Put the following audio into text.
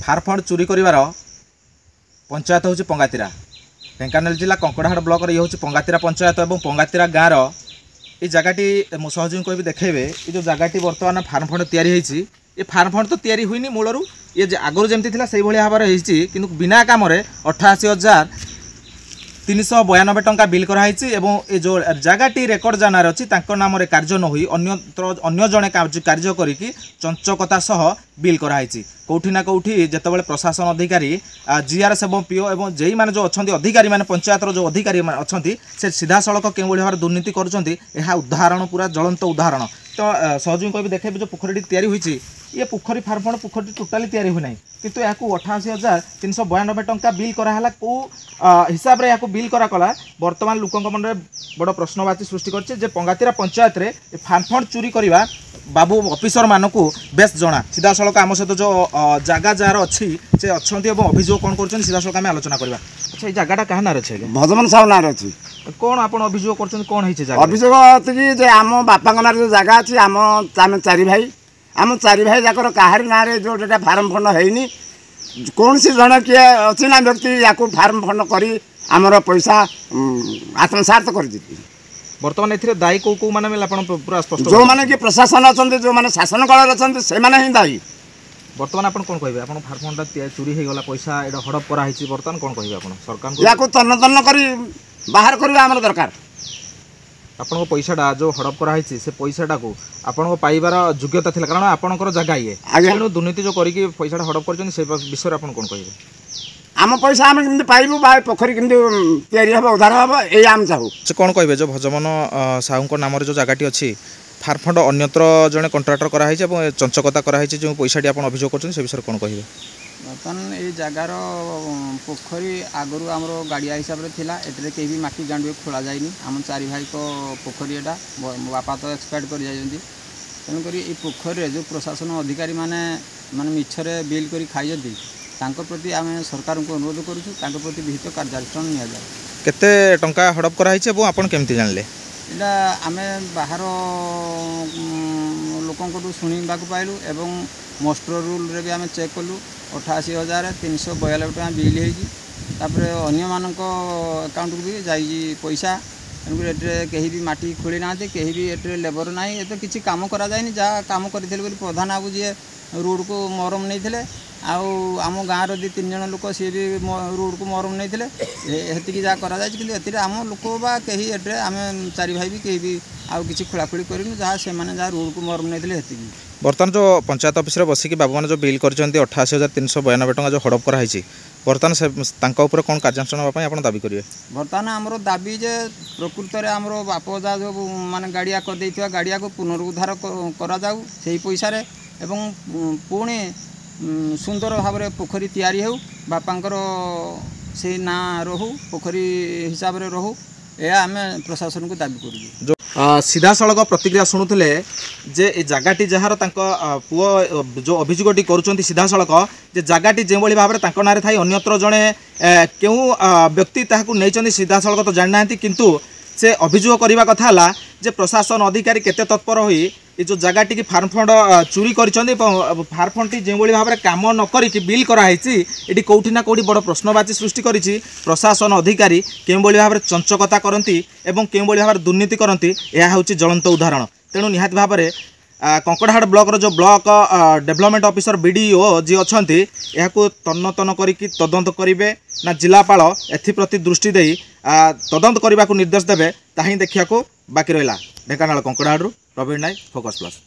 फार fund चोरी कर पंचायत हूँ पंगातिरा ढेंकानाल जिला कंकड़ाहाड़ ब्लॉक ये हूँ पंगातिरा पंचायत और पंगातिरा गाँव ये जगहटी मो सहयोगी कह देखेबे ये जो जगहटी बर्तमान फार्म फंड तैयारी ये फार्म फंड तो तैयारी हुई मूलर ये आगुरी जमी थी से भाव में कि बिना कम 88,392 टंका बिल कराई ये जो जगहटी रेकर्ड जानार अच्छी नाम कार्य न हुई अन्य जड़े कार्य करी चंचकता सह बिल कराई कौटी ना कौटी जितेबाला प्रशासन अधिकारी जीआरएस और पीओ और जेई मैंने जो अच्छा अधिकारी मैंने पंचायत जो अधिकारी अच्छा से सीधा सड़क के भाव में दुर्नीति कर उदाहरण पूरा ज्वलंत उदाहरण तो सहयोगी कह देखे जो पोखरी तैयारी हुई ये पोखरी फार्म फंड पोखरी टोटाली तैयारी हुई ना किंतु या 88,392 टंका बिल कराला कौ हिसाब से या बिल कराला बर्तमान लोक मन में बड़ प्रश्नवाची सृष्टि कर पंगातिरा पंचायत रे फार्म फंड चोरी करवा बाबू ऑफिसर मानक बेस जना सीधा सड़क आम सहित जो जगह जार अच्छी से अच्छा अभियोग कौन कर सीधा सड़क आम आलोचना करवा। अच्छा ये जगहटा क्या ना अच्छे भजमन साहू ना अच्छी कौन आप अभियोग कर कौन अभियोग आम बापा ना जो जगह अच्छी आम चारि भाई जाकर कहार ना जो फार्म फंड है कौन सी जन किए अच्छी ना व्यक्ति या फार्म फंड करी आमर पैसा आत्मसात कर बर्तमान ए दायी कौ कौ मैंने पूरा स्पष्ट जो मैंने कि प्रशासन अच्छा जो मैंने शासन कल अच्छा से ही दायी बर्तमान आप कौन कहे आप फार्म फंड चोरी हो गला पैसा ये हड़प कराई बर्तमान कौन कहे आप सरकार या तन्न तन्न कर बाहर करवा आम दरकार आपन पैसाटा जो हड़प कराई से पैसाटा को आपन पाइबार योग्यता थी कारण आपंकर जगह ये तेणु दुर्नीति जो करके पैसा हड़प कर विषय आप कौन कहे आम पैसा आम कमी पाइबू पोखरी कमी तैयारी हम उद्धार हम ये आम चाहू से कौन कहे जो भजमन साहू नाम जो जगहटी अच्छी फार्म फंड अन्यत्र जड़े कंट्राक्टर कराई चंचकता कराई जो पैसाटी आप अभियोग कर विषय कौन कहे बर्तमान ये जगार पोखरी आगु आमर गाड़िया हिसाब से थिला एटे कहीं भी माटी गांडुए खोला जाइनी आम चारि भाई को पोखरी एटा मो बापा तो एक्सपायर कर जाइछन्ती तेणुक ये पोखरी जो प्रशासन अधिकारी माने मिछरे बिल कर खाई प्रति आम सरकार को अनुरोध करूँ प्रति विहित कार्यानुष्ठान नि जाए केते टंका हड़प कराई आपन केमती जानले इटा आम बाहर लोक शुणा पाइलु एवं मोस्टर रूल रे भी आम चेक कलु 88,392 टका बिल होपर अन्य मान अकाउंट को भी जाइए पैसा तेणुक कहीं भी माटी खोली ना कहीं भी एटे लेबर ना ये तो किसी कम कराए जहाँ कम करते प्रधान बाबू जी रोड को मरम नहीं आम गाँव दी 3 जन लोक सी भी रोड को मरम नहीं जहाँ कर आम लोक बा कहीं एटे आम चारि भाई भी कहीं भी आउ किसी खोलाखोली करूँ जहाँ से जहाँ रोड को मरम नहीं बर्तमान जो पंचायत ऑफिस बसिक बाबू मैंने जो बिल कर 88,392 टका जो हड़प कराई बर्तमान से कौन कार्यानुष्ठान आप दाबी करेंगे बर्तमान आमर दाबी जे प्रकृत में आमर बाप जा जो माने गाड़िया कर गाड़िया को पुनरुद्धार करा जाऊ से पैसा एवं पुणी सुंदर भाव में पोखरी तैयारी हो बापांकर से ना रहू पोखरी हिसाब से रहू यह आम प्रशासन को दाबी करूँ जो सीधा सड़क प्रतिक्रिया शुणुले जे जगहटी जार पुओ जो अभियोगटी करुँच सीधा सड़क जे जगहटी जो भाव में ना थी अन्यत्र जड़े क्यों व्यक्ति नहीं सीधा सड़क तो जाना किंतु से अभियोग करने कथा जे प्रशासन अधिकारी केते तत्पर हुई ये जो जगहटी की फार्म फंड चोरी कर फार्म फंड टी जो भाव में कम न करी बिल कराई ये कौटी ना कौटी बड़ प्रश्नवाची सृष्टि करी प्रशासन अधिकारी क्यों भाव में चंचकता करती एवं क्यों भाव में दुर्नीति करती यह हूँ ज्वलंत उदाहरण तेणु निहाती भाव में कंकड़ाहाड़ ब्लॉक जो ब्लॉक डेवलपमेंट ऑफिसर बीडीओ जी अच्छा यह तन्न तन्न करके तदंत करेंगे ना जिलापाल एप्रति दृष्टि दे तदंत करने को निर्देश देवे ताही देखा बाकी रहा ढेंकानाल कंकड़ाहाड़ प्रवीण नायक फोकस प्लस।